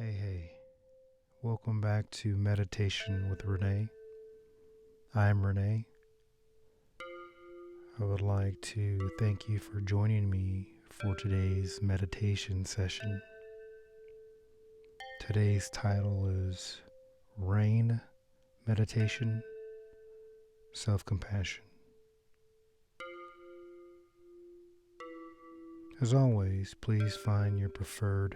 Hey, welcome back to Meditation with Rene. I'm Rene. I would like to thank you for joining me for today's meditation session. Today's title is R.A.I.N Meditation, Self-Compassion. As always, please find your preferred,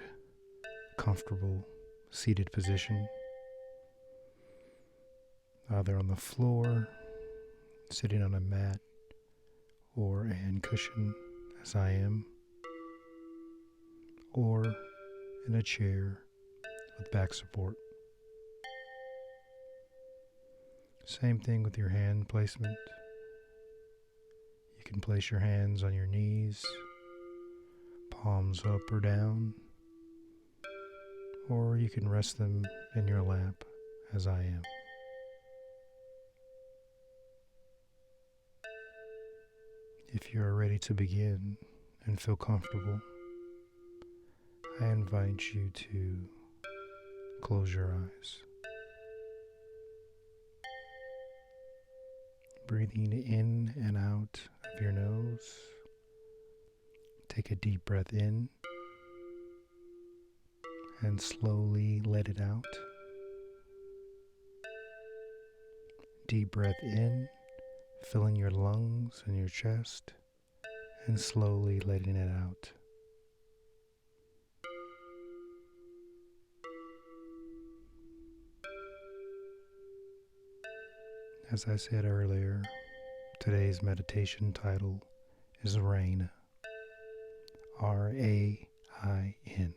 comfortable, seated position, either on the floor, sitting on a mat, or a hand cushion, as I am, or in a chair with back support. Same thing with your hand placement. You can place your hands on your knees, palms up or down, or you can rest them in your lap as I am. If you are ready to begin and feel comfortable, I invite you to close your eyes. Breathing in and out of your nose. Take a deep breath in and slowly let it out. Deep breath in, filling your lungs and your chest, and slowly letting it out. As I said earlier, today's meditation title is R.A.I.N. R-A-I-N.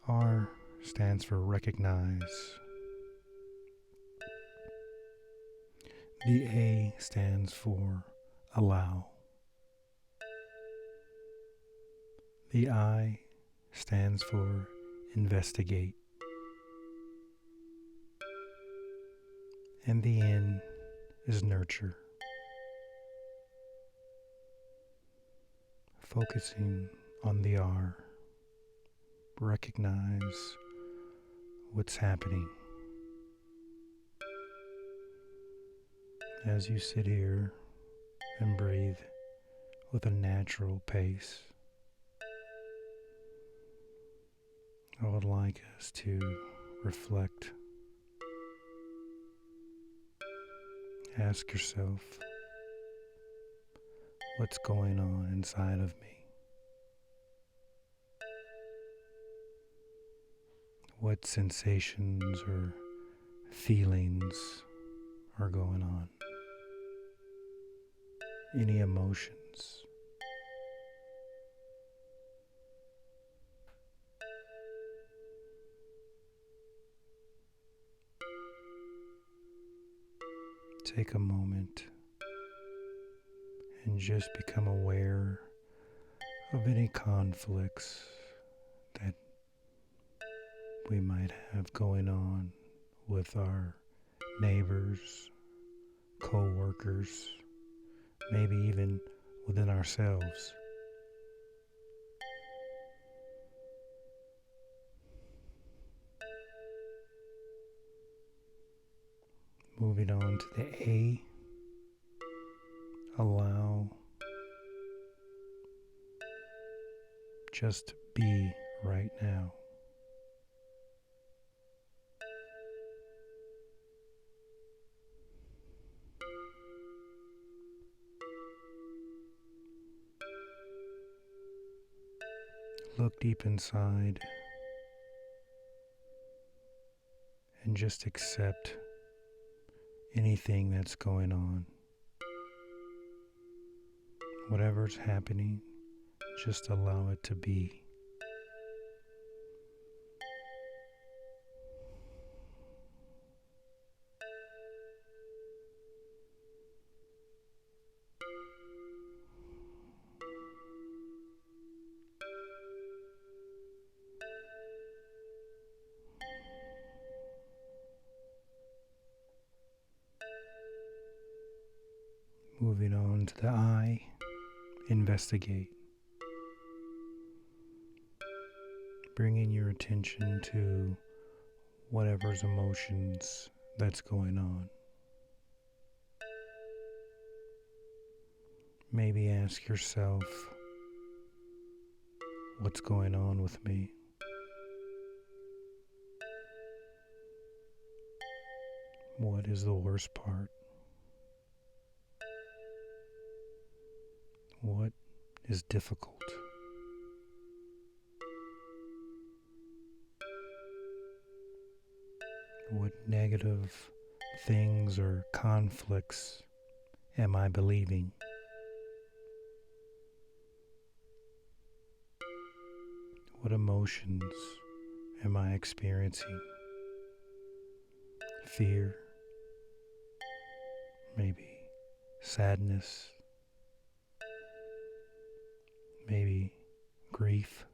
R stands for recognize. The A stands for allow. The I stands for investigate. And the N is nurture. Focusing on the R, recognize what's happening. As you sit here and breathe with a natural pace, I would like us to reflect. Ask yourself, what's going on inside of me? What sensations or feelings are going on? Any emotions? Take a moment and just become aware of any conflicts that we might have going on with our neighbors, co-workers, maybe even within ourselves. Moving on to the A, allow. Just be right now. Look deep inside and just accept anything that's going on. Whatever's happening, just allow it to be. Moving on to the I, investigate. bringing your attention to whatever's emotions that's going on. Maybe ask yourself, what's going on with me? What is the worst part? What is difficult? What negative things or conflicts am I believing? What emotions am I experiencing? Fear, maybe sadness, maybe grief.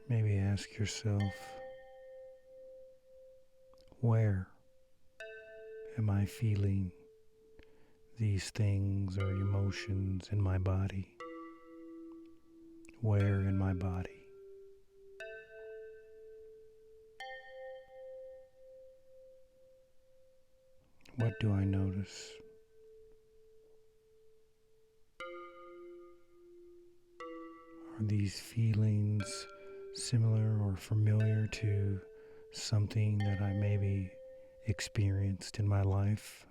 Maybe ask yourself, where am I feeling these things or emotions in my body? Where in my body? What do I notice? Are these feelings similar or familiar to something that I maybe experienced in my life?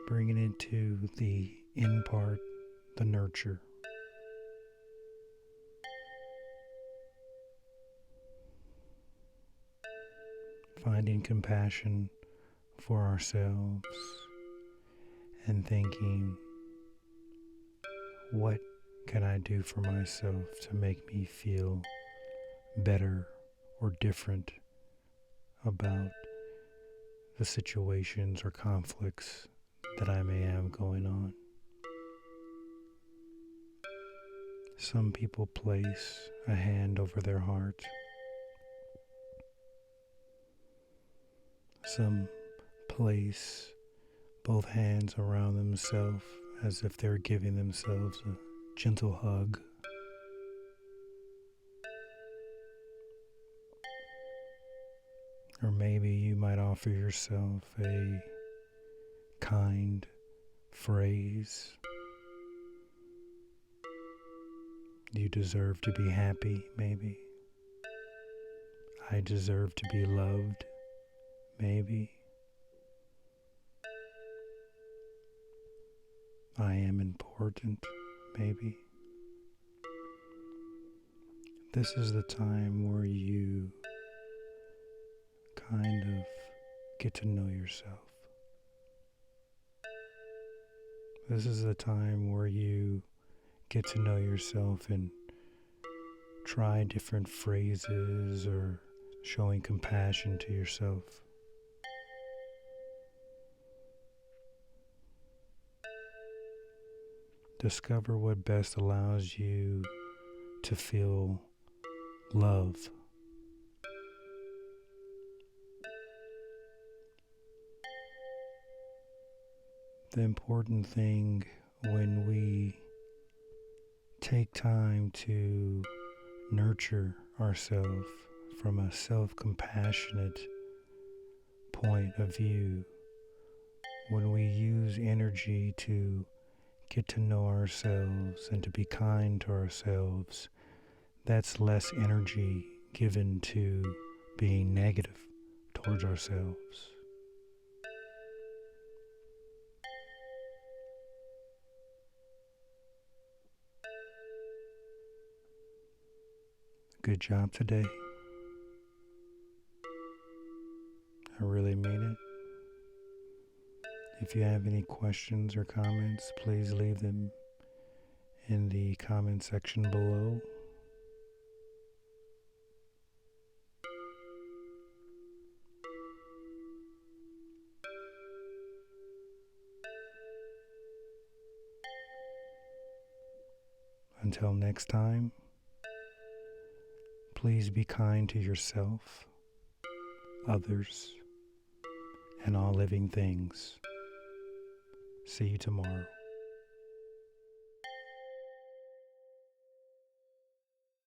Bringing it to the in part, the nurture. Finding compassion for ourselves and thinking, what can I do for myself to make me feel better or different about the situations or conflicts that I may have going on? Some people place a hand over their heart. Some place both hands around themselves as if they're giving themselves a gentle hug. Or maybe you might offer yourself a kind phrase. You deserve to be happy, maybe. I deserve to be loved, maybe. I am important, maybe. This is the time where you kind of get to know yourself. This is the time where you get to know yourself and try different phrases or showing compassion to yourself. Discover what best allows you to feel love. The important thing when we take time to nurture ourselves from a self-compassionate point of view, when we use energy to get to know ourselves and to be kind to ourselves, that's less energy given to being negative towards ourselves. Good job today. I really mean it. If you have any questions or comments, please leave them in the comment section below. Until next time, please be kind to yourself, others, and all living things. See you tomorrow.